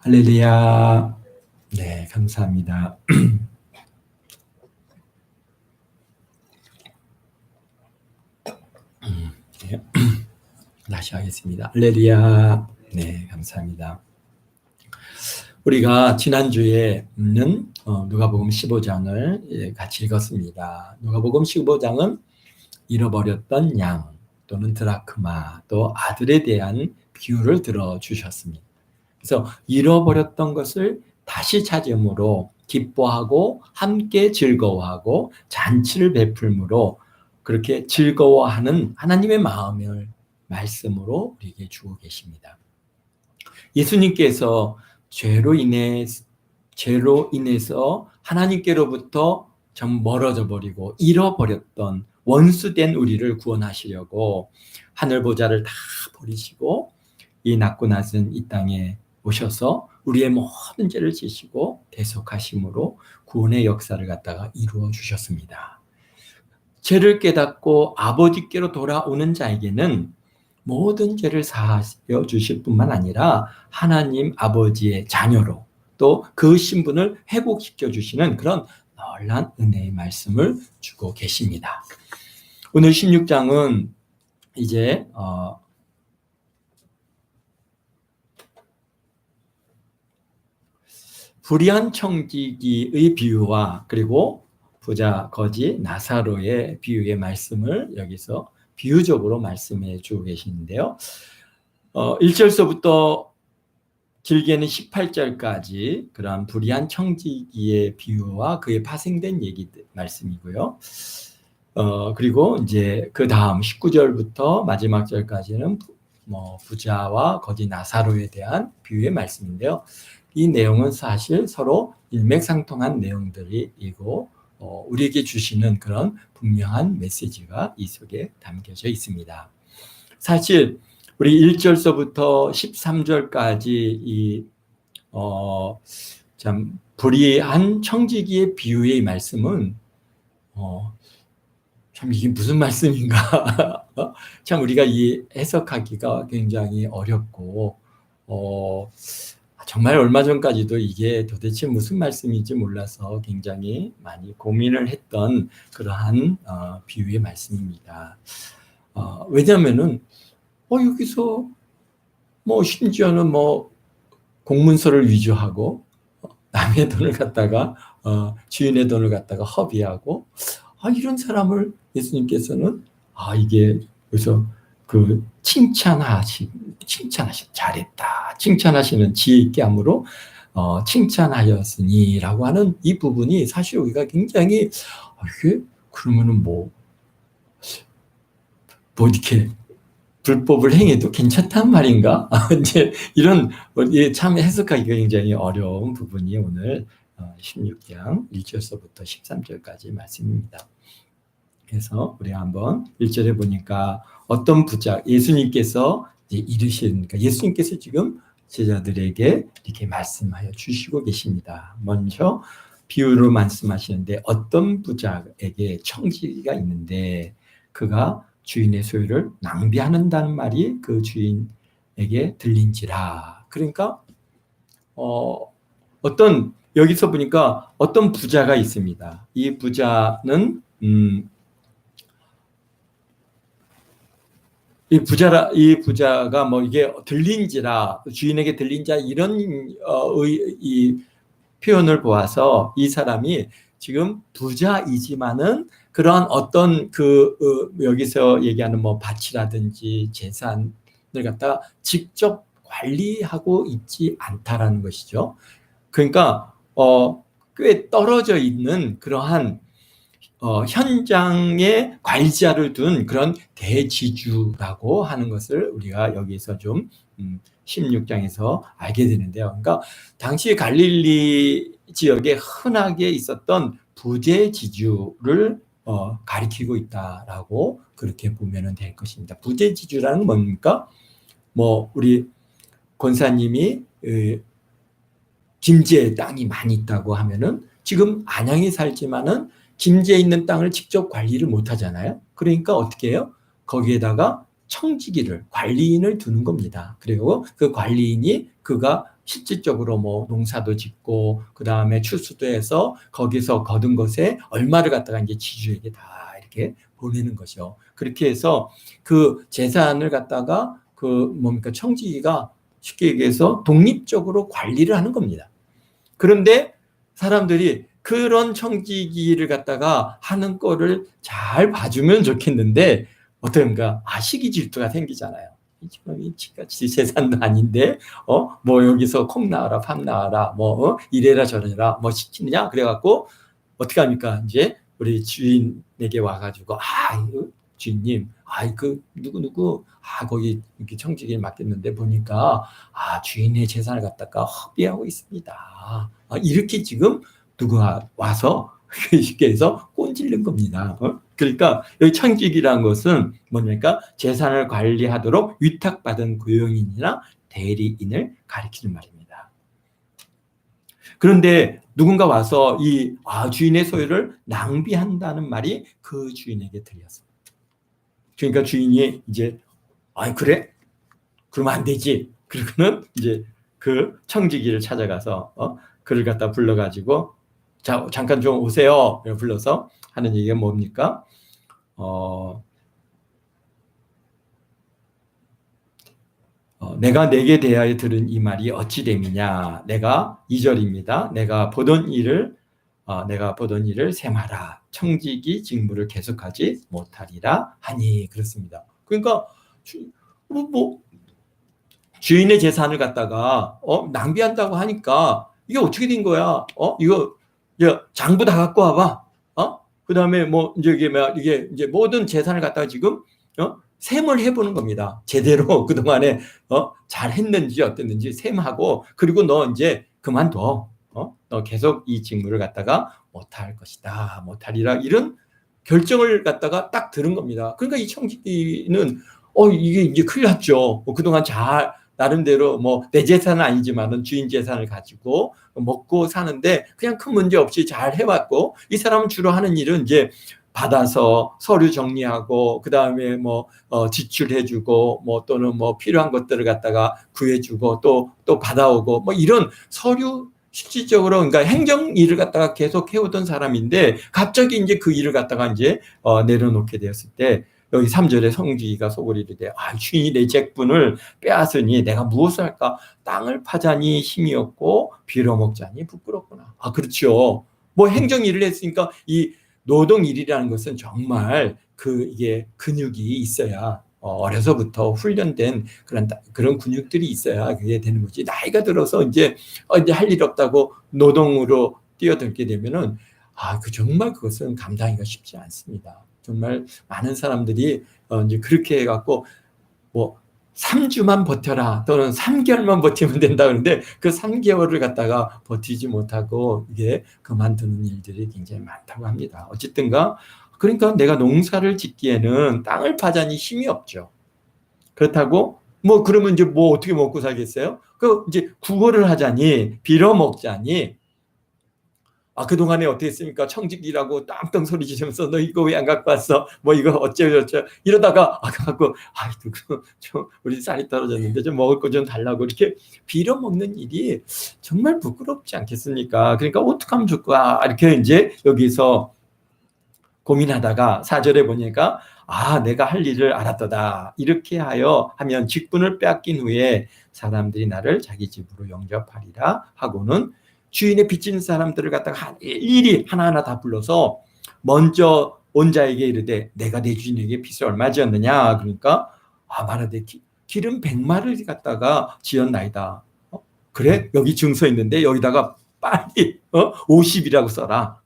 할렐루야. 네, 감사합니다. 네, 다시 하겠습니다. 할렐루야. 네, 감사합니다. 우리가 지난주에는 누가복음 15장을 같이 읽었습니다. 누가복음 15장은 잃어버렸던 양 또는 드라크마 또 아들에 대한 비유를 들어주셨습니다. 그래서 잃어버렸던 것을 다시 찾음으로 기뻐하고 함께 즐거워하고 잔치를 베풀므로 그렇게 즐거워하는 하나님의 마음을 말씀으로 우리에게 주고 계십니다. 예수님께서 죄로 인해서 하나님께로부터 좀 멀어져 버리고 잃어버렸던 원수된 우리를 구원하시려고 하늘 보좌를 다 버리시고 이 낮고 낮은 이 땅에 오셔서 우리의 모든 죄를 지시고 대속하심으로 구원의 역사를 갖다가 이루어 주셨습니다. 죄를 깨닫고 아버지께로 돌아오는 자에게는 모든 죄를 사하여 주실 뿐만 아니라 하나님 아버지의 자녀로 또 그 신분을 회복시켜 주시는 그런 놀라운 은혜의 말씀을 주고 계십니다. 오늘 16장은 이제 불의한 청지기의 비유와 그리고 부자 거지 나사로의 비유의 말씀을 여기서 비유적으로 말씀해 주고 계시는데요. 1절서부터 길게는 18절까지 그러한 불의한 청지기의 비유와 그에 파생된 얘기 말씀이고요. 그리고 이제 그 다음 19절부터 마지막 절까지는 부자와 거지 나사로에 대한 비유의 말씀인데요. 이 내용은 사실 서로 일맥상통한 내용들이고 우리에게 주시는 그런 분명한 메시지가 이 속에 담겨져 있습니다. 사실 우리 1절서부터 13절까지 참 불의한 청지기의 비유의 말씀은 참 이게 무슨 말씀인가 참 우리가 이 해석하기가 굉장히 어렵고 정말 얼마 전까지도 이게 도대체 무슨 말씀인지 몰라서 굉장히 많이 고민을 했던 그러한 비유의 말씀입니다. 왜냐하면은 여기서 심지어는 공문서를 위조하고 남의 돈을 갖다가 주인의 돈을 갖다가 허비하고 이런 사람을 예수님께서는 이게 그래서 그 칭찬하신 잘했다 칭찬하시는 지혜 있게 함으로 칭찬하였으니라고 하는 이 부분이 사실 우리가 굉장히 이게 그러면은 이렇게 불법을 행해도 괜찮단 말인가? 이제 이런 참 해석하기가 굉장히 어려운 부분이 오늘 16장 1절서부터 13절까지 말씀입니다. 그래서 우리가 한번 1절에 보니까 어떤 부자 예수님께서 이르시니까 예수님께서 지금 제자들에게 이렇게 말씀하여 주시고 계십니다. 먼저 비유로 말씀하시는데 어떤 부자에게 청지기가 있는데 그가 주인의 소유를 낭비한다는 말이 그 주인에게 들린지라. 그러니까 여기서 보니까 어떤 부자가 있습니다. 이 부자는 이 부자가 이게 들린지라 주인에게 들린자 이런 이 표현을 보아서 이 사람이 지금 부자이지만은 그런 어떤 여기서 얘기하는 밭이라든지 재산을 갖다가 직접 관리하고 있지 않다라는 것이죠. 그러니까 꽤 떨어져 있는 그러한 현장에 관리자를 둔 그런 대지주라고 하는 것을 우리가 여기서 좀 16장에서 알게 되는데요. 그러니까 당시 갈릴리 지역에 흔하게 있었던 부재지주를 가리키고 있다라고 그렇게 보면 될 것입니다. 부재지주라는 뭡니까? 우리 권사님이 김제에 땅이 많이 있다고 하면은 지금 안양에 살지만은 김제에 있는 땅을 직접 관리를 못 하잖아요. 그러니까 어떻게 해요? 거기에다가 청지기를, 관리인을 두는 겁니다. 그리고 그 관리인이 그가 실질적으로 뭐 농사도 짓고 그 다음에 추수도 해서 거기서 거둔 것에 얼마를 갖다가 이제 지주에게 다 이렇게 보내는 거죠. 그렇게 해서 그 재산을 갖다가 그 뭡니까 청지기가 쉽게 얘기해서 독립적으로 관리를 하는 겁니다. 그런데 사람들이 그런 청지기를 갖다가 하는 거를 잘 봐주면 좋겠는데 어떤가 시기 질투가 생기잖아요. 지금 지같이 재산도 아닌데 뭐 여기서 콩 나와라 밥 나와라 뭐 이래라 저래라 뭐 시키느냐 그래갖고 어떻게 합니까? 이제 우리 주인에게 와가지고 주인님 그 누구 거기 이렇게 청지기를 맡겼는데 보니까 주인의 재산을 갖다가 허비하고 있습니다. 이렇게 지금 누가 와서 쉽게 해서 꼰질른 겁니다. 그러니까 여기 청지기라는 것은 뭡니까? 재산을 관리하도록 위탁받은 고용인이나 대리인을 가리키는 말입니다. 그런데 누군가 와서 이 주인의 소유를 낭비한다는 말이 그 주인에게 들렸어. 그러니까 주인이 이제 그래? 그러면 안 되지. 그러고는 이제 그 청지기를 찾아가서 그를 갖다 불러가지고 자 잠깐 좀 오세요. 불러서 하는 얘기가 뭡니까? 내가 내게 대하여 들은 이 말이 어찌 됨이냐. 내가 2절입니다. 내가 보던 일을 셈하라. 청지기 직무를 계속하지 못하리라 하니 그렇습니다. 그러니까 주인의 재산을 갖다가 낭비한다고 하니까 이게 어떻게 된 거야? 이거 장부 다 갖고 와봐. 그다음에 뭐 이게 이제 모든 재산을 갖다가 지금 셈을 해보는 겁니다. 제대로 그동안에 잘 했는지 어땠는지 셈하고 그리고 너 이제 그만둬. 너 계속 이 직무를 갖다가 못할 것이다. 못하리라 이런 결정을 갖다가 딱 들은 겁니다. 그러니까 이 청지기는 이게 이제 큰일 났죠. 그동안 잘 나름대로 뭐 내 재산은 아니지만은 주인 재산을 가지고 먹고 사는데 그냥 큰 문제 없이 잘 해왔고 이 사람은 주로 하는 일은 이제 받아서 서류 정리하고 그 다음에 뭐 지출해주고 뭐 또는 뭐 필요한 것들을 갖다가 구해주고 또 받아오고 뭐 이런 서류 실질적으로 그러니까 행정 일을 갖다가 계속 해오던 사람인데 갑자기 이제 그 일을 갖다가 이제 내려놓게 되었을 때 여기 3절에 성지기가 속을 이르되 주인이 내 직분을 빼앗으니 내가 무엇을 할까? 땅을 파자니 힘이 없고 빌어먹자니 부끄럽구나. 그렇죠. 뭐 행정 일을 했으니까 이 노동 일이라는 것은 정말 이게 근육이 있어야 어려서부터 훈련된 그런 근육들이 있어야 그게 되는 거지. 나이가 들어서 이제 할 일 없다고 노동으로 뛰어들게 되면은 정말 그것은 감당하기가 쉽지 않습니다. 정말 많은 사람들이 이제 그렇게 해갖고 뭐 3주만 버텨라 또는 3개월만 버티면 된다 그러는데 그 3개월을 갖다가 버티지 못하고 이게 그만두는 일들이 굉장히 많다고 합니다. 어쨌든가 그러니까 내가 농사를 짓기에는 땅을 파자니 힘이 없죠. 그렇다고 뭐 그러면 이제 뭐 어떻게 먹고 살겠어요? 이제 구걸을 하자니 빌어먹자니 그동안에 어떻게 했습니까? 청직이라고 땀땅 소리 지르면서 너 이거 왜 안 갖고 왔어? 뭐 이거 어쩌고저쩌고 이러다가 갖고 좀 우리 쌀이 떨어졌는데 좀 먹을 거 좀 달라고 이렇게 빌어먹는 일이 정말 부끄럽지 않겠습니까? 그러니까 어떡하면 좋을까? 이렇게 이제 여기서 고민하다가 4절에 보니까 내가 할 일을 알았도다. 이렇게 하면 직분을 빼앗긴 후에 사람들이 나를 자기 집으로 영접하리라 하고는 주인의 빚진 사람들을 갖다가 일일이 하나하나 다 불러서 먼저 온 자에게 이르되 내가 내 주인에게 빚을 얼마 지었느냐. 그러니까 말하되 기름 100마를 갖다가 지었나이다. 그래? 여기 증서 있는데 여기다가 빨리 50이라고 써라.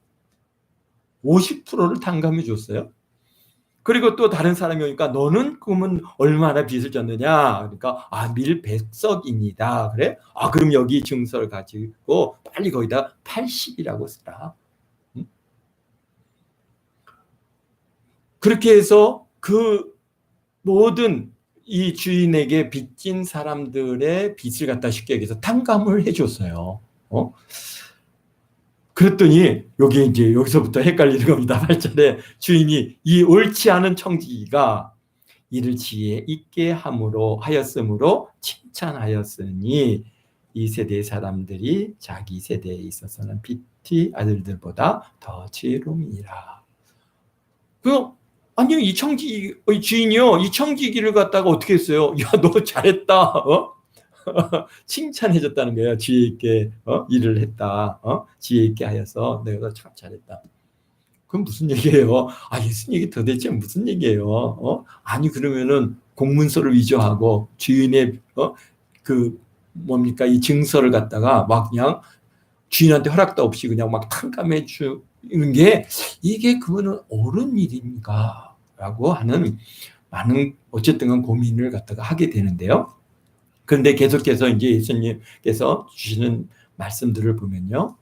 50%를 탕감해 줬어요. 그리고 또 다른 사람이 오니까 너는 그러면 얼마나 빚을 졌느냐. 그러니까 밀 100석입니다. 그래? 그럼 여기 증서를 가지고 빨리 거기다 80이라고 쓰라. 그렇게 해서 그 모든 이 주인에게 빚진 사람들의 빚을 갖다 쉽게 얘기해서 탕감을 해줬어요. 그랬더니 여기서부터 헷갈리는 겁니다. 8절에 주인이 이 옳지 않은 청지기가 이를 지혜 있게 함으로 하였으므로 칭찬하였으니 이 세대 사람들이 자기 세대에 있어서는 빛이 아들들보다 더 지혜로움이라. 아니 이 청지기의 주인이요, 이 청지기를 갖다가 어떻게 했어요? 야, 너 잘했다. 칭찬해줬다는 거예요. 지혜 있게 일을 했다. 지혜 있게 하여서 내가 참 잘했다. 그건 무슨 얘기예요? 예수님 얘기 도대체 무슨 얘기예요? 아니 그러면은 공문서를 위조하고 주인의 그 뭡니까 이 증서를 갖다가 막 그냥 주인한테 허락도 없이 그냥 막 탕감해 주는 게 이게 그거는 옳은 일인가? 라고 하는 많은 어쨌든 고민을 갖다가 하게 되는데요. 그런데 계속해서 이제 예수님께서 주시는 말씀들을 보면요.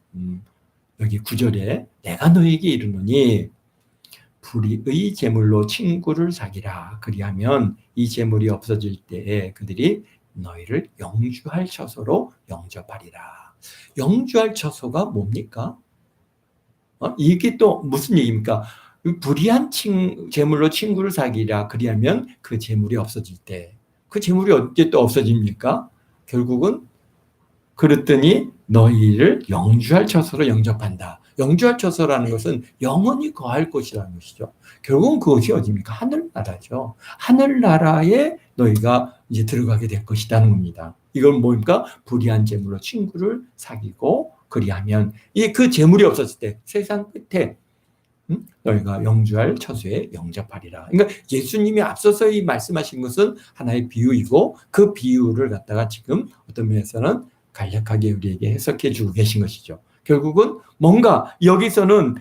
여기 9절에 내가 너에게 이르노니 불의의 재물로 친구를 사귀라. 그리하면 이 재물이 없어질 때에 그들이 너희를 영주할 처소로 영접하리라. 영주할 처소가 뭡니까? 이게 또 무슨 얘기입니까? 불의한 재물로 친구를 사귀라. 그리하면 그 재물이 없어질 때 그 재물이 언제 또 없어집니까? 결국은 그랬더니 너희를 영주할 처소로 영접한다. 영주할 처소라는 것은 영원히 거할 곳이라는 것이죠. 결국은 그것이 어디입니까? 하늘나라죠. 하늘나라에 너희가 이제 들어가게 될 것이라는 겁니다. 이건 뭡니까? 불의한 재물로 친구를 사귀고 그리하면 그 재물이 없었을 때 세상 끝에 너희가 영주할 처소에 영접하리라. 그러니까 예수님이 앞서서 이 말씀하신 것은 하나의 비유이고 그 비유를 갖다가 지금 어떤 면에서는 간략하게 우리에게 해석해 주고 계신 것이죠. 결국은 뭔가 여기서는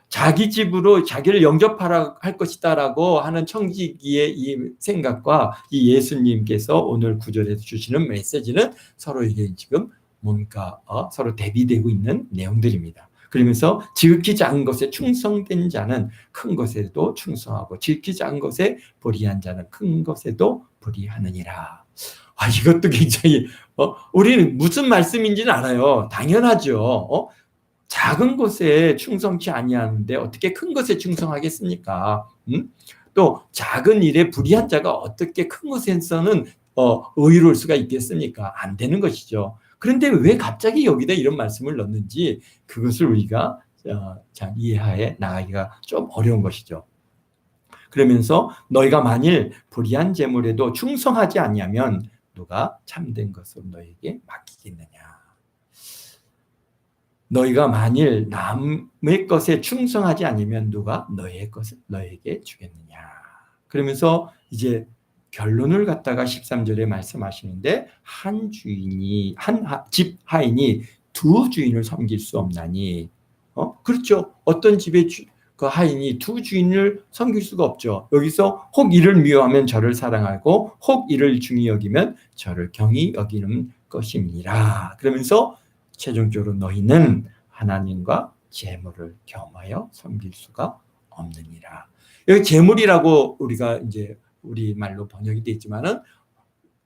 자기 집으로 자기를 영접하라 할 것이다라고 하는 청지기의 이 생각과 이 예수님께서 오늘 9절에서 주시는 메시지는 서로에게 지금 뭔가 서로 대비되고 있는 내용들입니다. 그러면서 지극히 작은 것에 충성된 자는 큰 것에도 충성하고 지극히 작은 것에 불의한 자는 큰 것에도 불의하느니라. 이것도 굉장히 우리는 무슨 말씀인지는 알아요. 당연하죠. 작은 것에 충성치 아니하는데 어떻게 큰 것에 충성하겠습니까? 또 작은 일에 불의한 자가 어떻게 큰 것에서는 의로울 수가 있겠습니까? 안 되는 것이죠. 그런데 왜 갑자기 여기다 이런 말씀을 넣는지 그것을 우리가 잘 이해하에 나가기가 좀 어려운 것이죠. 그러면서 너희가 만일 불의한 재물에도 충성하지 아니하면 누가 참된 것을 너희에게 맡기겠느냐. 너희가 만일 남의 것에 충성하지 않으면 누가 너희의 것을 너희에게 주겠느냐. 그러면서 이제 결론을 갖다가 13절에 말씀하시는데 한 집 하인이 두 주인을 섬길 수 없나니 그렇죠. 어떤 집의 그 하인이 두 주인을 섬길 수가 없죠. 여기서 혹 이를 미워하면 저를 사랑하고 혹 이를 중히 여기면 저를 경히 여기는 것입니다. 그러면서 최종적으로 너희는 하나님과 재물을 겸하여 섬길 수가 없느니라. 여기 재물이라고 우리가 이제 우리 말로 번역이 되어 있지만은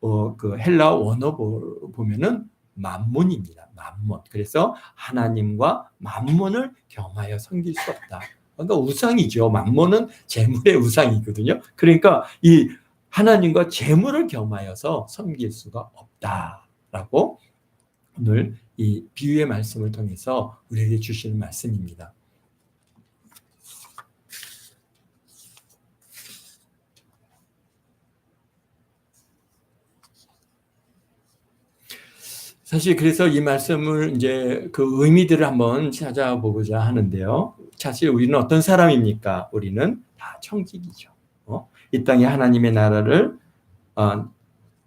그 헬라 원어 보면은 만몬입니다. 만몬. 그래서 하나님과 만몬을 겸하여 섬길 수 없다. 그러니까 우상이죠. 만몬은 재물의 우상이거든요. 그러니까 이 하나님과 재물을 겸하여서 섬길 수가 없다라고 오늘 이 비유의 말씀을 통해서 우리에게 주시는 말씀입니다. 사실 그래서 이 말씀을 이제 그 의미들을 한번 찾아보고자 하는데요. 사실 우리는 어떤 사람입니까? 우리는 다 청지기죠. 이 땅에 하나님의 나라를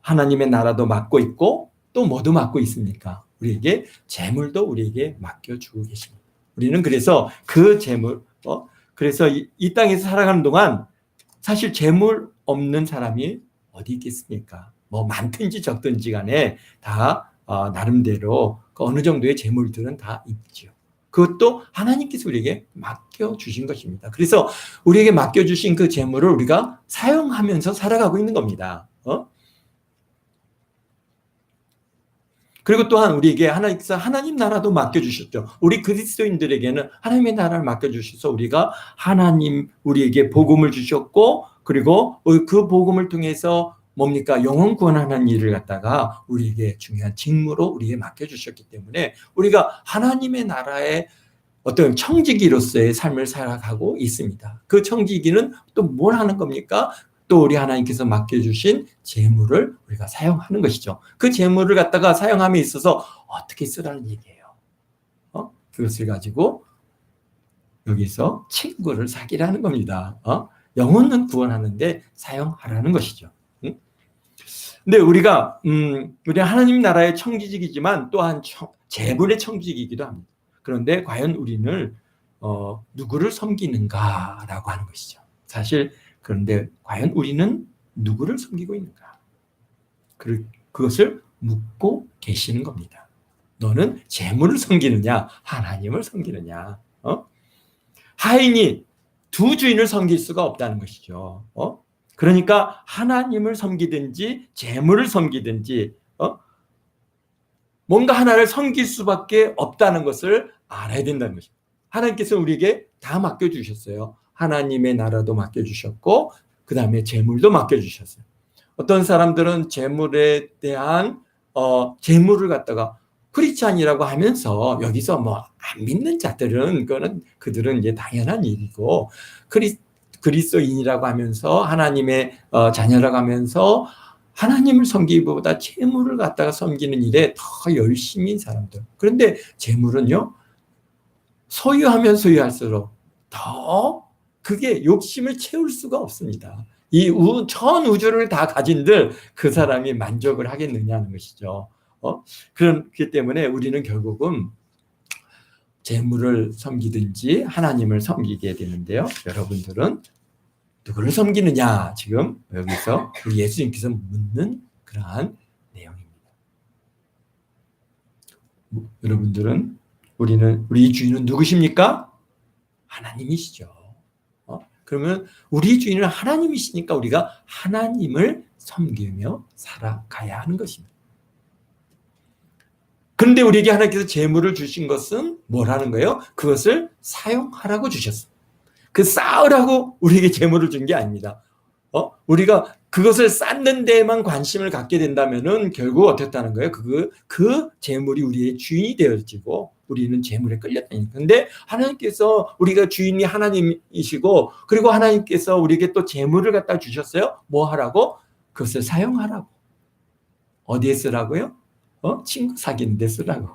하나님의 나라도 맡고 있고 또 뭐도 맡고 있습니까? 우리에게 재물도 우리에게 맡겨주고 계십니다. 우리는 그래서 그 재물, 그래서 이 땅에서 살아가는 동안 사실 재물 없는 사람이 어디 있겠습니까? 뭐 많든지 적든지 간에 다 나름대로 어느 정도의 재물들은 다 있죠. 그것도 하나님께서 우리에게 맡겨주신 것입니다. 그래서 우리에게 맡겨주신 그 재물을 우리가 사용하면서 살아가고 있는 겁니다. 그리고 또한 우리에게 하나님께서 하나님 나라도 맡겨주셨죠. 우리 그리스도인들에게는 하나님의 나라를 맡겨주셔서 우리가 하나님 우리에게 복음을 주셨고 그리고 그 복음을 통해서 뭡니까? 영혼 구원하는 일을 갖다가 우리에게 중요한 직무로 우리에게 맡겨주셨기 때문에 우리가 하나님의 나라의 어떤 청지기로서의 삶을 살아가고 있습니다. 그 청지기는 또 뭘 하는 겁니까? 또 우리 하나님께서 맡겨주신 재물을 우리가 사용하는 것이죠. 그 재물을 갖다가 사용함에 있어서 어떻게 쓰라는 얘기예요. 그것을 가지고 여기서 친구를 사귀라는 겁니다. 영혼은 구원하는데 사용하라는 것이죠. 근데 우리가 우리 하나님 나라의 청지기이지만 또한 재물의 청지기이기도 합니다. 그런데 과연 우리는 누구를 섬기는가라고 하는 것이죠. 사실 그런데 과연 우리는 누구를 섬기고 있는가? 그것을 묻고 계시는 겁니다. 너는 재물을 섬기느냐, 하나님을 섬기느냐? 하인이 두 주인을 섬길 수가 없다는 것이죠. 그러니까 하나님을 섬기든지 재물을 섬기든지 뭔가 하나를 섬길 수밖에 없다는 것을 알아야 된다는 것입니다. 하나님께서 우리에게 다 맡겨주셨어요. 하나님의 나라도 맡겨주셨고 그 다음에 재물도 맡겨주셨어요. 어떤 사람들은 재물에 대한 재물을 갖다가 크리스찬이라고 하면서 여기서 뭐 안 믿는 자들은 그들은 이제 당연한 일이고 그리스도인이라고 하면서 하나님의 자녀라고 하면서 하나님을 섬기기보다 재물을 갖다가 섬기는 일에 더 열심인 사람들. 그런데 재물은요, 소유하면 소유할수록 더 그게 욕심을 채울 수가 없습니다. 이 전 우주를 다 가진들 그 사람이 만족을 하겠느냐는 것이죠. 그렇기 때문에 우리는 결국은 재물을 섬기든지 하나님을 섬기게 되는데요. 여러분들은 누구를 섬기느냐? 지금 여기서 우리 예수님께서 묻는 그러한 내용입니다. 여러분들은 우리 주인은 누구십니까? 하나님이시죠. 그러면 우리 주인은 하나님이시니까 우리가 하나님을 섬기며 살아가야 하는 것입니다. 그런데 우리에게 하나님께서 재물을 주신 것은 뭐라는 거예요? 그것을 사용하라고 주셨어요. 그 쌓으라고 우리에게 재물을 준 게 아닙니다. 우리가 그것을 쌓는 데에만 관심을 갖게 된다면은 결국 어떻다는 거예요? 그 재물이 우리의 주인이 되어지고 우리는 재물에 끌렸다니까. 근데 하나님께서 우리가 주인이 하나님이시고 그리고 하나님께서 우리에게 또 재물을 갖다 주셨어요. 뭐 하라고? 그것을 사용하라고. 어디에 쓰라고요? 친구 사귀는 데 쓰라고.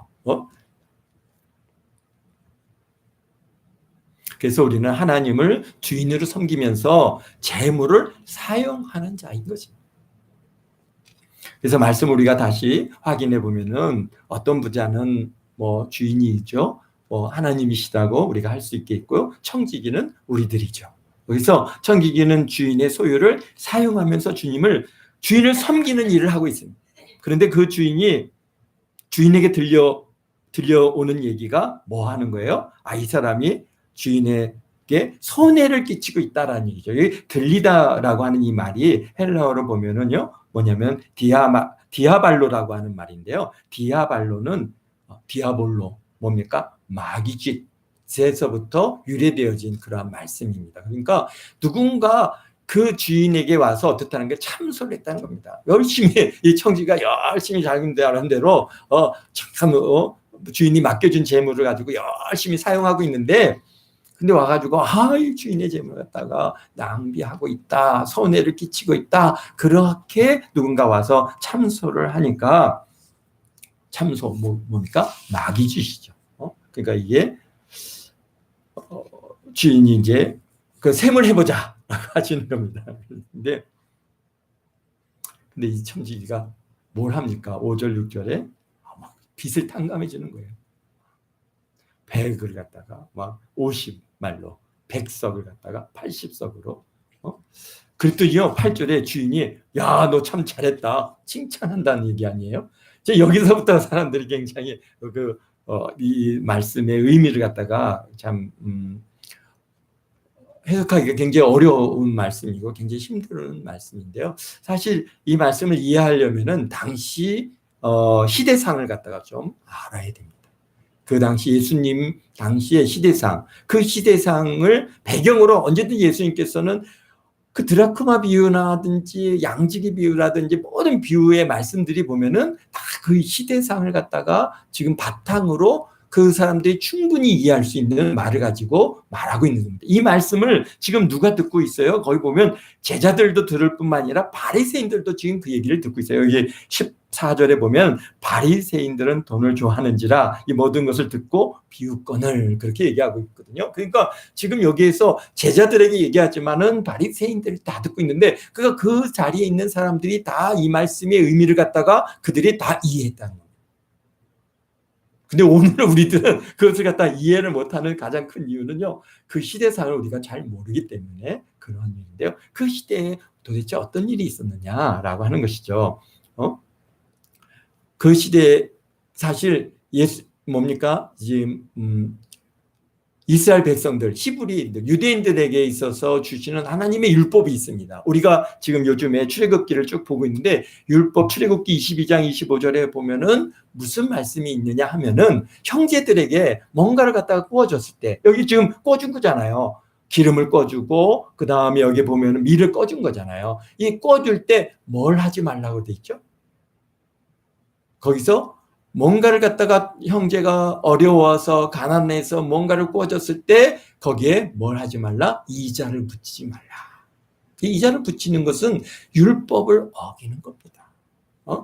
그래서 우리는 하나님을 주인으로 섬기면서 재물을 사용하는 자인 것입니다. 그래서 말씀 우리가 다시 확인해 보면은 어떤 부자는 뭐 주인이죠. 하나님이시다고 우리가 할 수 있겠고요. 청지기는 우리들이죠. 그래서 청지기는 주인의 소유를 사용하면서 주인을 섬기는 일을 하고 있습니다. 그런데 그 주인에게 들려오는 얘기가 뭐 하는 거예요? 이 사람이 주인에게 손해를 끼치고 있다라는 얘기죠. 여기 들리다라고 하는 이 말이 헬라어로 보면은요, 뭐냐면 디아발로라고 하는 말인데요. 디아발로는 디아볼로 뭡니까? 마귀짓에서부터 유래되어진 그러한 말씀입니다. 그러니까 누군가 그 주인에게 와서 어떻다는 게 참소를 했다는 겁니다. 열심히 이 청지가 열심히 자기 하는 대로 주인이 맡겨준 재물을 가지고 열심히 사용하고 있는데 근데 와가지고 이 주인의 재물을 갖다가 낭비하고 있다, 손해를 끼치고 있다, 그렇게 누군가 와서 참소를 하니까 참소 뭡니까? 마귀짓이죠. 그러니까 이게 주인이 이제 그 셈을 해보자 하시는 겁니다. 근데 이 청지기가 뭘 합니까? 5절 6절에 막 빚을 탕감해 주는 거예요. 100을 갖다가 막 50말로 100석을 갖다가 80석으로. 그랬더니요 8절에 주인이 야, 너 참 잘했다 칭찬한다는 얘기 아니에요? 여기서부터 사람들이 굉장히 이 말씀의 의미를 갖다가 참 해석하기가 굉장히 어려운 말씀이고 굉장히 힘든 말씀인데요. 사실 이 말씀을 이해하려면은 당시 시대상을 갖다가 좀 알아야 됩니다. 그 당시 예수님 당시의 시대상, 그 시대상을 배경으로 언제든 예수님께서는 그 드라크마 비유라든지 양지기 비유라든지 모든 비유의 말씀들이 보면은 다 그 시대상을 갖다가 지금 바탕으로 그 사람들이 충분히 이해할 수 있는 말을 가지고 말하고 있는 겁니다. 이 말씀을 지금 누가 듣고 있어요? 거기 보면 제자들도 들을 뿐만 아니라 바리새인들도 지금 그 얘기를 듣고 있어요. 여기 14절에 보면 바리새인들은 돈을 좋아하는지라 이 모든 것을 듣고 비유권을 그렇게 얘기하고 있거든요. 그러니까 지금 여기에서 제자들에게 얘기하지만은 바리새인들이 다 듣고 있는데 그 자리에 있는 사람들이 다 이 말씀의 의미를 갖다가 그들이 다 이해했다는 거예요. 근데 오늘 우리들은 그것을 갖다 이해를 못하는 가장 큰 이유는요, 그 시대상을 우리가 잘 모르기 때문에 그런 일인데요. 그 시대에 도대체 어떤 일이 있었느냐라고 하는 것이죠. 그 시대에 사실 뭡니까? 지금 이스라엘 백성들, 히브리인들, 유대인들에게 있어서 주시는 하나님의 율법이 있습니다. 우리가 지금 요즘에 출애굽기를 쭉 보고 있는데 율법 출애굽기 22장 25절에 보면은 무슨 말씀이 있느냐 하면은 형제들에게 뭔가를 갖다가 구워줬을 때, 여기 지금 구워준 거잖아요. 기름을 꺼주고 그 다음에 여기 보면은 밀을 꺼준 거잖아요. 이 꺼줄 때 뭘 하지 말라고 돼 있죠? 거기서 뭔가를 갖다가 형제가 어려워서 가난해서 뭔가를 구워줬을 때 거기에 뭘 하지 말라? 이자를 붙이지 말라. 이자를 붙이는 것은 율법을 어기는 겁니다.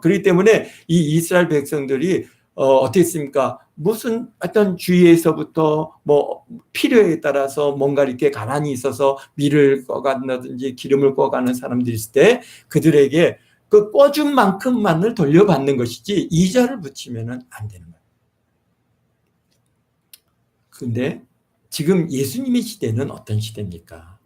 그렇기 때문에 이 이스라엘 백성들이 어떻게 했습니까? 무슨 어떤 주위에서부터 뭐 필요에 따라서 뭔가 이렇게 가난이 있어서 밀을 꺼간다든지 기름을 꺼가는 사람들이 있을 때 그들에게 그 꺼준 만큼만을 돌려받는 것이지 이자를 붙이면 안 되는 거예요. 그런데 지금 예수님의 시대는 어떤 시대입니까?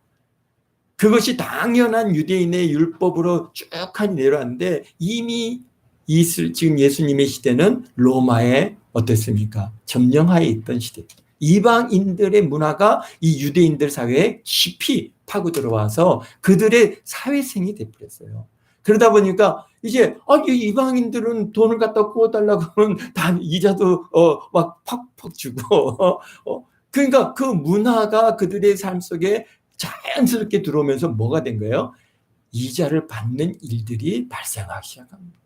그것이 당연한 유대인의 율법으로 쭉하니 내려왔는데 이미 지금 예수님의 시대는 로마의 어땠습니까? 점령하에 있던 시대. 이방인들의 문화가 이 유대인들 사회에 깊이 파고 들어와서 그들의 사회생이 돼버렸어요. 그러다 보니까 이제 이방인들은 돈을 갖다 구워달라고 하면 다 이자도 막 팍팍 주고 그러니까 그 문화가 그들의 삶 속에 자연스럽게 들어오면서 뭐가 된 거예요? 이자를 받는 일들이 발생하기 시작합니다.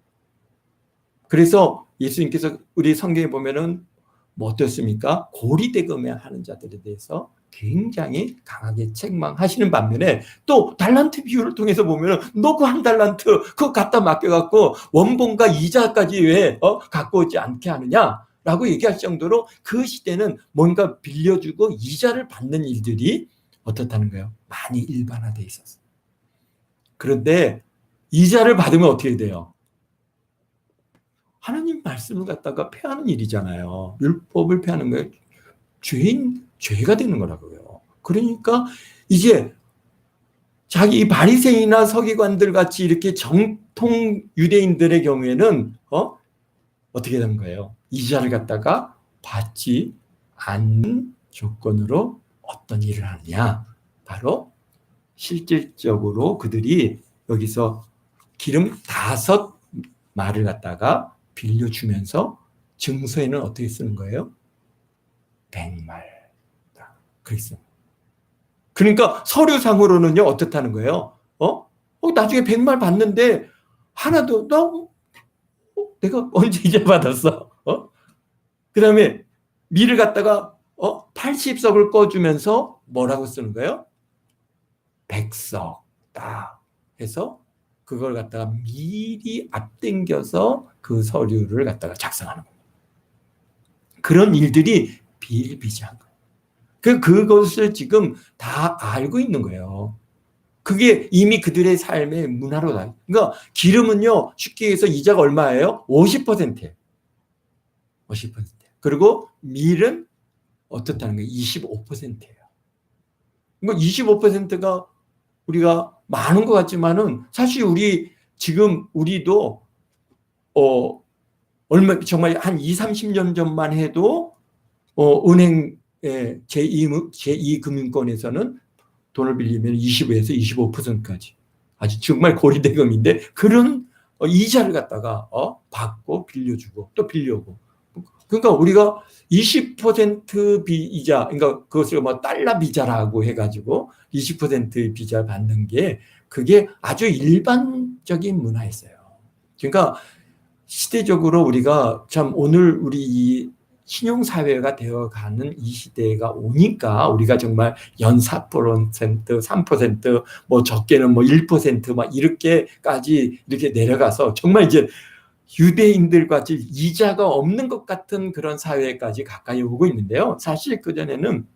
그래서 예수님께서 우리 성경에 보면은 뭐 어떻습니까? 고리대금에 하는 자들에 대해서 굉장히 강하게 책망하시는 반면에 또 달란트 비유를 통해서 보면 너 그 한 달란트 그거 갖다 맡겨갖고 원본과 이자까지 왜 갖고 오지 않게 하느냐라고 얘기할 정도로 그 시대는 뭔가 빌려주고 이자를 받는 일들이 어떻다는 거예요? 많이 일반화되어 있었어요. 그런데 이자를 받으면 어떻게 돼요? 하나님 말씀을 갖다가 폐하는 일이잖아요. 율법을 폐하는 거예요. 죄가 되는 거라고요. 그러니까 이제 자기 바리새인이나 서기관들 같이 이렇게 정통 유대인들의 경우에는 어떻게 되는 거예요? 이자를 갖다가 받지 않는 조건으로 어떤 일을 하느냐? 바로 실질적으로 그들이 여기서 기름 5마를 갖다가 빌려주면서 증서에는 어떻게 쓰는 거예요? 100말. 그랬어요. 그러니까 서류상으로는요, 어떻다는 거예요? 나중에 100말 받는데 하나도 내가 언제 이자 받았어? 그 다음에 밀을 갖다가 80석을 꺼주면서 뭐라고 쓰는 거예요? 100석 딱 해서 그걸 갖다가 미리 앞당겨서 그 서류를 갖다가 작성하는 거예요. 그런 일들이 비일비재한 거예요. 그것을 지금 다 알고 있는 거예요. 그게 이미 그들의 삶의 문화로 나. 그러니까 기름은요, 쉽게 해서 이자가 얼마예요? 50%예요. 50%. 그리고 밀은 어떻다는 거예요? 25%예요. 그러니까 25%가 우리가 많은 것 같지만은 사실 우리도 정말 한 20-30년 전만 해도 은행 제2금융권에서는 돈을 빌리면 25에서 25%까지 아주 정말 고리대금인데 그런 이자를 갖다가 받고 빌려주고 또 빌려오고 그러니까 우리가 20% 비이자, 그러니까 그것을 뭐 달러 비자라고 해가지고 20%의 비자를 받는 게 그게 아주 일반적인 문화였어요. 그러니까 시대적으로 우리가 참 오늘 우리 이 신용사회가 되어가는 이 시대가 오니까 우리가 정말 연 4%, 3%뭐 적게는 뭐 1%막 이렇게까지 이렇게 내려가서 정말 이제 유대인들과 이자가 없는 것 같은 그런 사회까지 가까이 오고 있는데요. 사실 그전에는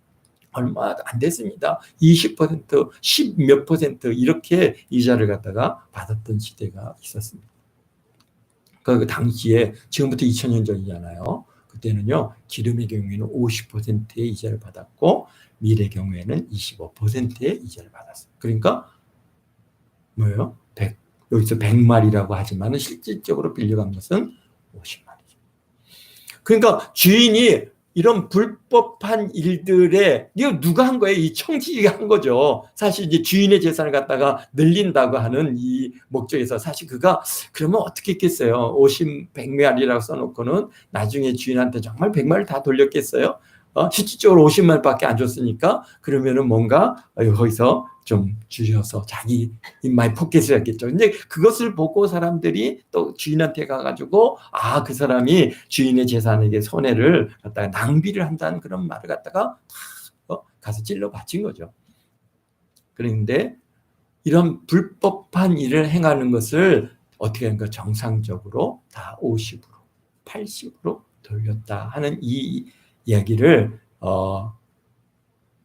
얼마 안 됐습니다. 20%, 10 몇 퍼센트 이렇게 이자를 갖다가 받았던 시대가 있었습니다. 그 당시에 지금부터 2000년 전이잖아요. 그때는요, 기름의 경우에는 50%의 이자를 받았고 밀의 경우에는 25%의 이자를 받았어요. 그러니까 뭐예요? 100, 여기서 100마리라고 하지만 실질적으로 빌려간 것은 50마리죠. 그러니까 주인이 이런 불법한 일들에 이거 누가 한 거예요? 이 청지기가 한 거죠. 사실 이제 주인의 재산을 갖다가 늘린다고 하는 이 목적에서 사실 그가 그러면 어떻게 했겠어요? 50, 100마리라고 써놓고는 나중에 주인한테 정말 100마리 다 돌렸겠어요? 실질적으로 50마리밖에 안 줬으니까 그러면은 뭔가 거기서 좀 줄여서 자기 인마이 포켓을 했겠죠. 근데 그것을 보고 사람들이 또 주인한테 가가지고 그 사람이 주인의 재산에게 손해를 갖다가 낭비를 한다는 그런 말을 갖다가 가서 찔러 바친 거죠. 그런데 이런 불법한 일을 행하는 것을 어떻게 하는가 정상적으로 다 50으로 80으로 돌렸다 하는 이 이야기를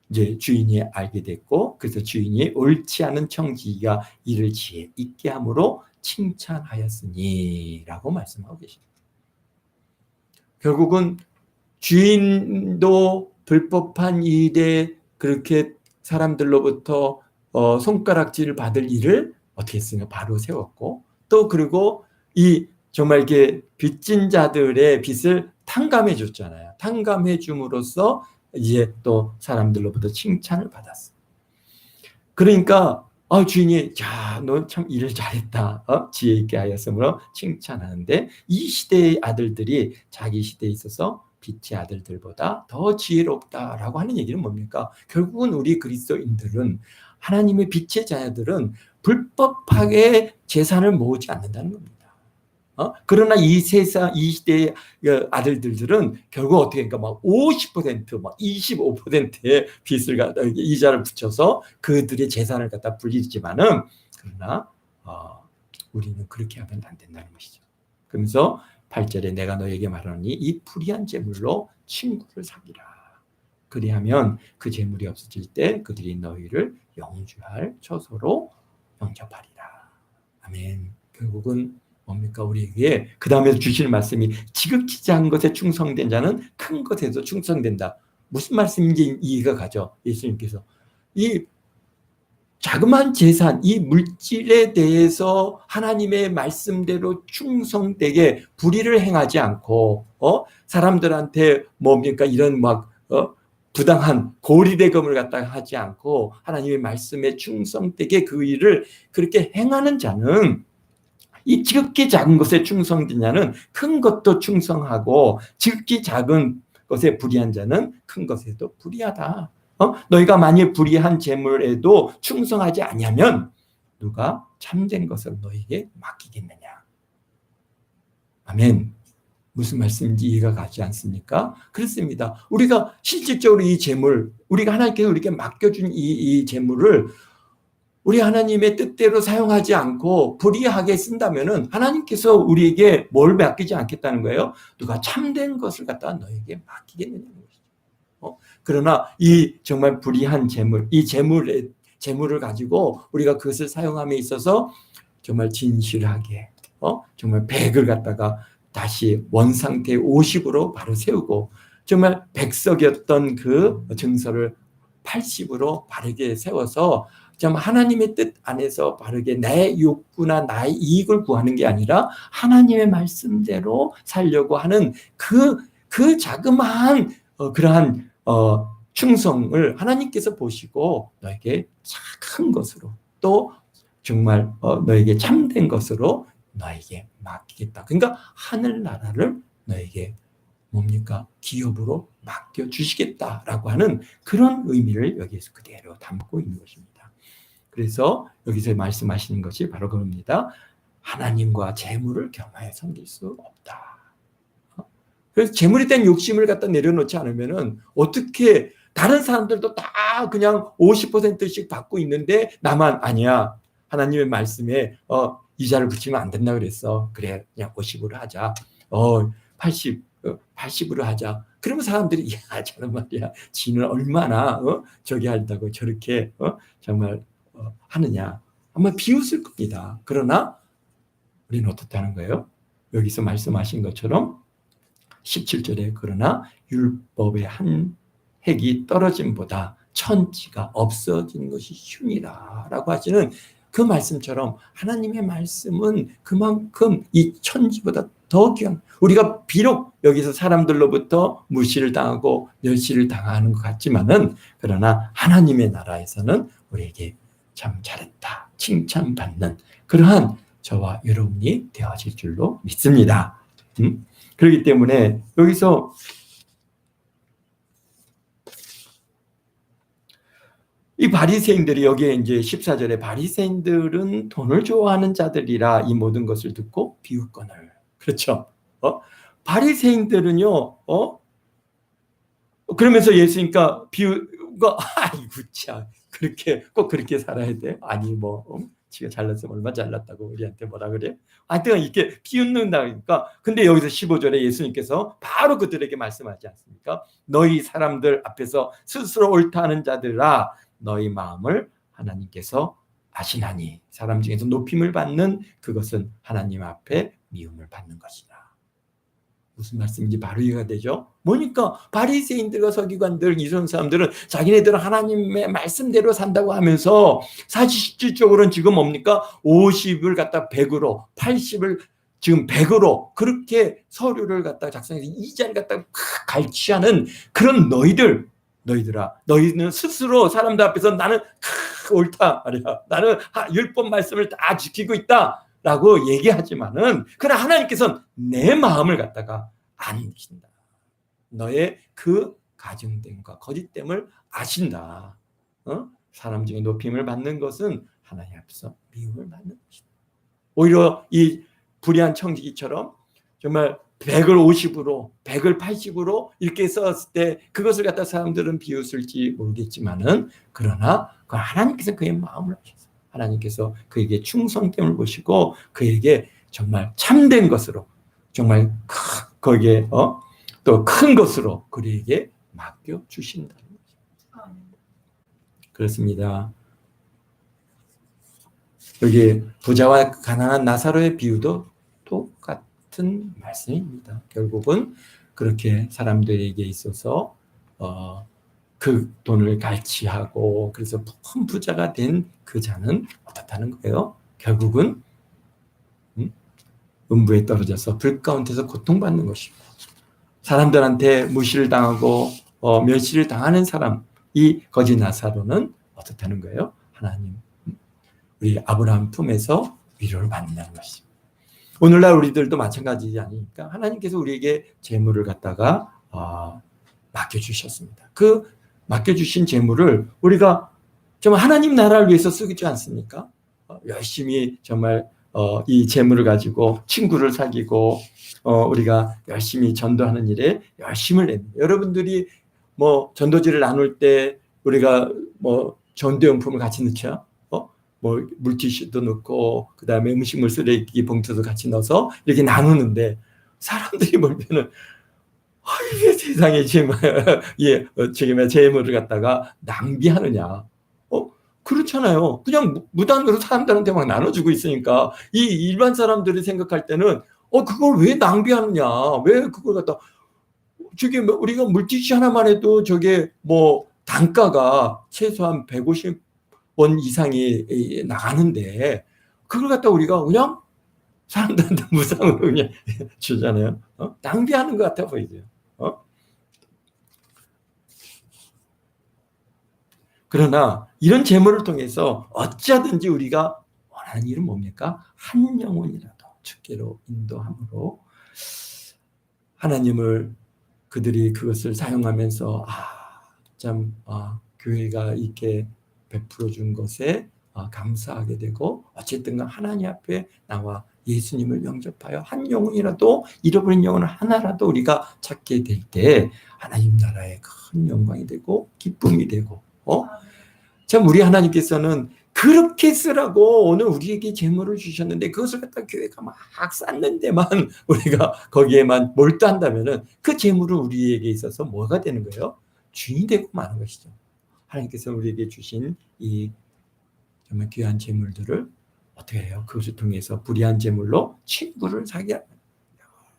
이제 주인이 알게 됐고, 그래서 주인이 옳지 않은 청지기가 이를 지혜 있게 함으로 칭찬하였으니라고 말씀하고 계십니다. 결국은 주인도 불법한 일에 그렇게 사람들로부터 손가락질을 받을 일을 어떻게 했으니까 바로 세웠고, 또 그리고 이 정말 이렇게 빚진 자들의 빚을 탕감해 줬잖아요. 탕감해 줌으로써 이제 또 사람들로부터 칭찬을 받았어. 그러니까 주인이 너 참 일을 잘했다. 지혜 있게 하였으므로 칭찬하는데, 이 시대의 아들들이 자기 시대에 있어서 빛의 아들들보다 더 지혜롭다라고 하는 얘기는 뭡니까? 결국은 우리 그리스도인들은, 하나님의 빛의 자녀들은 불법하게 재산을 모으지 않는다는 겁니다. 그러나 이 세상, 이 시대의 아들들은 결국 어떻게 하니까 막 50%, 막 25%의 빚을 갖다 이자를 붙여서 그들의 재산을 갖다 불리지만은, 그러나 우리는 그렇게 하면 안 된다는 것이죠. 그러면서 8절에 내가 너에게 말하니 이 불의한 재물로 친구를 사귀라. 그리하면 그 재물이 없어질 때 그들이 너희를 영주할 처소로 영접하리라. 아멘. 결국은 뭡니까? 우리에게 그 다음에 주시는 말씀이 지극히 작은 것에 충성된 자는 큰 것에도 충성된다. 무슨 말씀인지 이해가 가죠. 예수님께서 이 자그마한 재산, 이 물질에 대해서 하나님의 말씀대로 충성되게 불의를 행하지 않고 사람들한테 뭡니까? 이런 막 부당한 고리대금을 갖다가 하지 않고 하나님의 말씀에 충성되게 그 일을 그렇게 행하는 자는, 이 지극히 작은 것에 충성된 자는 큰 것도 충성하고, 지극히 작은 것에 불의한 자는 큰 것에도 불의하다. 너희가 만일 불의한 재물에도 충성하지 아니하면 누가 참된 것을 너희에게 맡기겠느냐. 아멘. 무슨 말씀인지 이해가 가지 않습니까? 그렇습니다. 우리가 실질적으로 이 재물, 우리가 하나님께서 우리에게 맡겨준 이 재물을 우리 하나님의 뜻대로 사용하지 않고 불의하게 쓴다면은 하나님께서 우리에게 뭘 맡기지 않겠다는 거예요? 누가 참된 것을 갖다가 너에게 맡기겠느냐는 것이죠. 그러나 이 정말 불의한 재물, 이 재물을 가지고 우리가 그것을 사용함에 있어서 정말 진실하게 정말 100을 갖다가 다시 원상태 50으로 바로 세우고, 정말 100석이었던 그 증서를 80으로 바르게 세워서 좀 하나님의 뜻 안에서 바르게 내 욕구나 나의 이익을 구하는 게 아니라 하나님의 말씀대로 살려고 하는 그 자그마한 그러한 충성을 하나님께서 보시고 너에게 큰 것으로, 또 정말 너에게 참된 것으로 너에게 맡기겠다. 그러니까 하늘나라를 너에게 뭡니까? 기업으로 맡겨주시겠다라고 하는 그런 의미를 여기에서 그대로 담고 있는 것입니다. 그래서 여기서 말씀하시는 것이 바로 그겁니다. 하나님과 재물을 겸하여 섬길 수 없다. 그래서 재물에 대한 욕심을 갖다 내려놓지 않으면은 어떻게 다른 사람들도 다 그냥 50%씩 받고 있는데 나만 아니야. 하나님의 말씀에 이자를 붙이면 안 된다 그랬어. 그래 그냥 50으로 하자. 80으로 하자. 그러면 사람들이 야 저는 말이야 지는 얼마나 저기 한다고 저렇게 정말 하느냐. 아마 비웃을 겁니다. 그러나 우리는 어떻다는 거예요? 여기서 말씀하신 것처럼 17절에 그러나 율법의 한 획이 떨어짐보다 천지가 없어진 것이 흉이라 라고 하시는 그 말씀처럼 하나님의 말씀은 그만큼 이 천지보다 더 귀한, 우리가 비록 여기서 사람들로부터 무시를 당하고 멸시를 당하는 것 같지만은 그러나 하나님의 나라에서는 우리에게 참 잘했다 칭찬받는 그러한 저와 여러분이 되어질 줄로 믿습니다. 그렇기 때문에 여기서 이 바리새인들이 여기에 이제 14절에 바리새인들은 돈을 좋아하는 자들이라 이 모든 것을 듣고 비웃거늘. 그렇죠? 바리새인들은요. 그러면서 예수니까 비웃고 아이고 참 그렇게 꼭 그렇게 살아야 돼? 아니 뭐 지가 잘났으면 얼마 잘났다고 우리한테 뭐라 그래? 하여튼 이렇게 비웃는다니까. 근데 여기서 15절에 예수님께서 바로 그들에게 말씀하지 않습니까? 너희 사람들 앞에서 스스로 옳다 하는 자들아 너희 마음을 하나님께서 아시나니. 사람 중에서 높임을 받는 그것은 하나님 앞에 미움을 받는 것이다. 무슨 말씀인지 바로 이해가 되죠? 뭐니까 바리새인들과 서기관들 이런 사람들은 자기네들은 하나님의 말씀대로 산다고 하면서 사실 실질적으로는 지금 뭡니까? 50을 갖다 100으로 80을 지금 100으로 그렇게 서류를 갖다 작성해서 이자를 갖다 갈취하는 그런 너희들아 너희는 스스로 사람들 앞에서 나는 옳다 말이야. 나는 율법 말씀을 다 지키고 있다 라고 얘기하지만은 그러나 하나님께서는 내 마음을 갖다가 아신다. 너의 그 가증됨과 거짓됨을 아신다. 사람 중에 높임을 받는 것은 하나님 앞에서 미움을 받는 것이다. 오히려 이 불의한 청지기처럼 정말 100을 50으로 100을 80으로 이렇게 썼을 때 그것을 갖다 사람들은 비웃을지 모르겠지만은 그러나 하나님께서 그의 마음을 아셨어요. 하나님께서 그에게 충성됨을 보시고 그에게 정말 참된 것으로 정말 거기에 또 큰 것으로 그에게 맡겨 주신다는 거죠. 그렇습니다. 여기 부자와 가난한 나사로의 비유도 똑같은 말씀입니다. 결국은 그렇게 사람들에게 있어서 그 돈을 갈취하고 그래서 큰 부자가 된 그 자는 어떻다는 거예요? 결국은 음부에 떨어져서 불 가운데서 고통받는 것이고 사람들한테 무시를 당하고 멸시를 당하는 사람 이 거지 나사로는 어떻다는 거예요? 하나님 우리 아브라함 품에서 위로를 받는다는 것입니다. 오늘날 우리들도 마찬가지지 아닙니까? 하나님께서 우리에게 재물을 갖다가 맡겨주셨습니다. 그 맡겨주신 재물을 우리가 정말 하나님 나라를 위해서 쓰지 않습니까? 열심히 정말 이 재물을 가지고 친구를 사귀고 우리가 열심히 전도하는 일에 열심을 냅니다. 여러분들이 뭐 전도지를 나눌 때 우리가 뭐 전도용품을 같이 넣죠. 뭐 물티슈도 넣고 그 다음에 음식물 쓰레기 봉투도 같이 넣어서 이렇게 나누는데 사람들이 보면은 이게 세상에 지금 지금의 재물을 갖다가 낭비하느냐? 그렇잖아요. 그냥 무단으로 사람들한테 막 나눠주고 있으니까 이 일반 사람들이 생각할 때는 그걸 왜 낭비하느냐? 왜 그걸 갖다 저게 우리가 물티슈 하나만 해도 저게 뭐 단가가 최소한 150원 이상이 나가는데 그걸 갖다 우리가 그냥 사람들한테 무상으로 그냥 주잖아요. 낭비하는 것 같아 보이죠. 그러나 이런 재물을 통해서 어찌하든지 우리가 원하는 일은 뭡니까? 한 영혼이라도 주께로 인도함으로 하나님을 그들이 그것을 사용하면서 교회가 이렇게 베풀어 준 것에 감사하게 되고, 어쨌든 하나님 앞에 나와 예수님을 영접하여 한 영혼이라도, 잃어버린 영혼을 하나라도 우리가 찾게 될 때 하나님 나라의 큰 영광이 되고 기쁨이 되고, 참 우리 하나님께서는 그렇게 쓰라고 오늘 우리에게 재물을 주셨는데 그것을 갖다 교회가 막 쌓는 데만 우리가 거기에만 몰두한다면은 그 재물은 우리에게 있어서 뭐가 되는 거예요? 주인이 되고 마는 것이죠. 하나님께서 우리에게 주신 이 정말 귀한 재물들을 어떻게 해요? 그것을 통해서 불의한 재물로 친구를 사귀어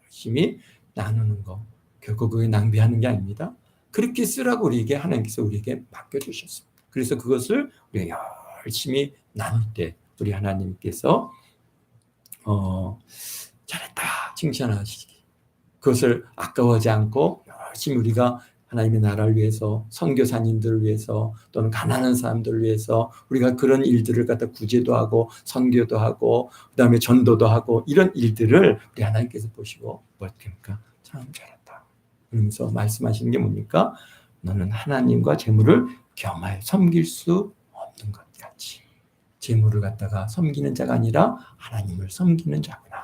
열심히 나누는 거, 결코 그게 낭비하는 게 아닙니다. 그렇게 쓰라고 우리에게 하나님께서 우리에게 맡겨주셨습니다. 그래서 그것을 우리가 열심히 나눌 때 우리 하나님께서 잘했다 칭찬하시기, 그것을 아까워하지 않고 열심히 우리가 하나님의 나라를 위해서, 선교사님들을 위해서, 또는 가난한 사람들을 위해서 우리가 그런 일들을 갖다 구제도 하고 선교도 하고 그다음에 전도도 하고, 이런 일들을 우리 하나님께서 보시고 어떻게 합니까? 참 잘했다 그러면서 말씀하시는 게 뭡니까? 너는 하나님과 재물을 겸하여 섬길 수 없는 것 같이, 재물을 갖다가 섬기는 자가 아니라 하나님을 섬기는 자구나.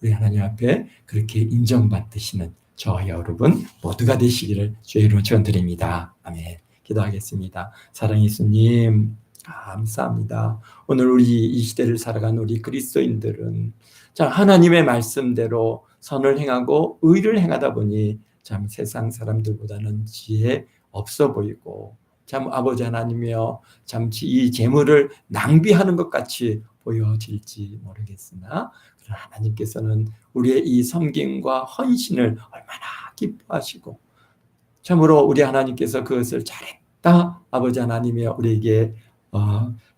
우리 하나님 앞에 그렇게 인정받으시는 저와 여러분 모두가 되시기를 주의 이름으로 축원드립니다. 아멘. 기도하겠습니다. 사랑의 예수님, 감사합니다. 오늘 우리 이 시대를 살아가는 우리 그리스도인들은 참 하나님의 말씀대로 선을 행하고 의를 행하다 보니 참 세상 사람들보다는 지혜 없어 보이고, 참 아버지 하나님이여, 참 이 재물을 낭비하는 것 같이 보여질지 모르겠으나 하나님께서는 우리의 이 섬김과 헌신을 얼마나 기뻐하시고, 참으로 우리 하나님께서 그것을 잘했다 아버지 하나님이여 우리에게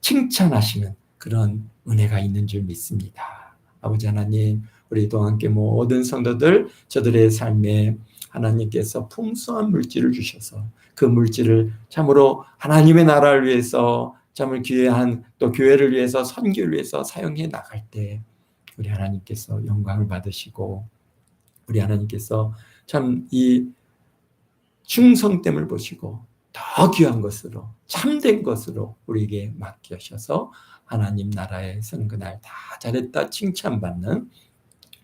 칭찬하시는 그런 은혜가 있는 줄 믿습니다. 아버지 하나님, 우리 동안교회 모든 성도들, 저들의 삶에 하나님께서 풍성한 물질을 주셔서 그 물질을 참으로 하나님의 나라를 위해서, 참을 귀한 또 교회를 위해서, 선교를 위해서 사용해 나갈 때 우리 하나님께서 영광을 받으시고, 우리 하나님께서 참 이 충성됨을 보시고 더 귀한 것으로, 참된 것으로 우리에게 맡기셔서 하나님 나라에 서는 그날 다 잘했다 칭찬받는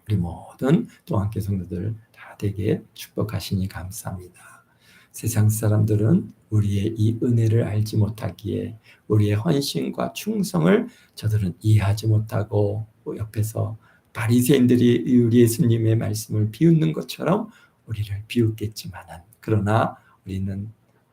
우리 모든 동안교회 성도들 다 되게 축복하시니 감사합니다. 세상 사람들은 우리의 이 은혜를 알지 못하기에 우리의 헌신과 충성을 저들은 이해하지 못하고, 옆에서 바리새인들이 우리 예수님의 말씀을 비웃는 것처럼 우리를 비웃겠지만은, 그러나 우리는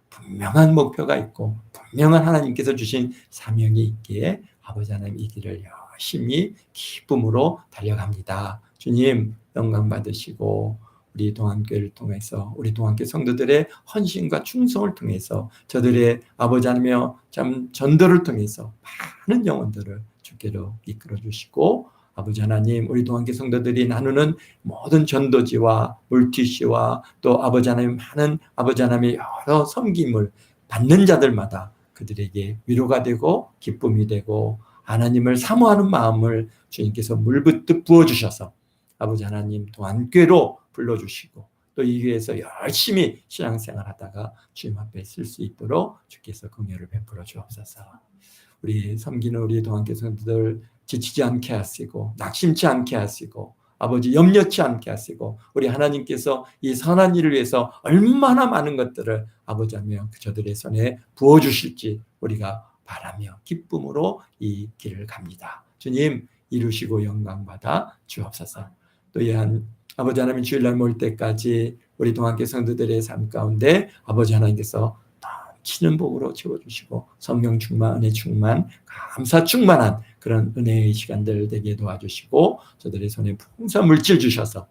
분명한 목표가 있고 분명한 하나님께서 주신 사명이 있기에 아버지 하나님 이 길을 열심히 기쁨으로 달려갑니다. 주님 영광 받으시고, 우리 동안교회를 통해서, 우리 동안교회 성도들의 헌신과 충성을 통해서, 저들의 아버지 하나님이여 참 전도를 통해서 많은 영혼들을 주께로 이끌어 주시고, 아버지 하나님 우리 동안교회 성도들이 나누는 모든 전도지와 물티슈와 또 아버지 하나님 많은 아버지 하나님의 여러 섬김을 받는 자들마다 그들에게 위로가 되고 기쁨이 되고, 하나님을 사모하는 마음을 주님께서 물붓듯 부어주셔서 아버지 하나님 동안교회로 불러주시고, 또 이 교회에서 열심히 신앙생활 하다가 주님 앞에 쓸 수 있도록 주께서 긍휼을 베풀어 주옵소서. 우리 섬기는 우리 동안교회 성도들 지치지 않게 하시고, 낙심치 않게 하시고, 아버지 염려치 않게 하시고, 우리 하나님께서 이 선한 일을 위해서 얼마나 많은 것들을 아버지 하며 저들의 손에 부어주실지 우리가 바라며 기쁨으로 이 길을 갑니다. 주님 이루시고 영광받아 주옵소서. 또 이한 아버지 하나님 주일날 모일 때까지 우리 동안교회 성도들의 삶 가운데 아버지 하나님께서 넘치는 복으로 채워주시고 성령 충만, 은혜 충만, 감사 충만한 그런 은혜의 시간들 되게 도와주시고, 저들의 손에 풍성한 물질 주셔서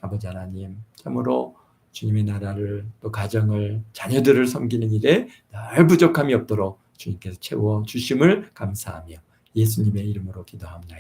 아버지 하나님 참으로 주님의 나라를, 또 가정을, 자녀들을 섬기는 일에 늘 부족함이 없도록 주님께서 채워주심을 감사하며 예수님의 이름으로 기도합니다.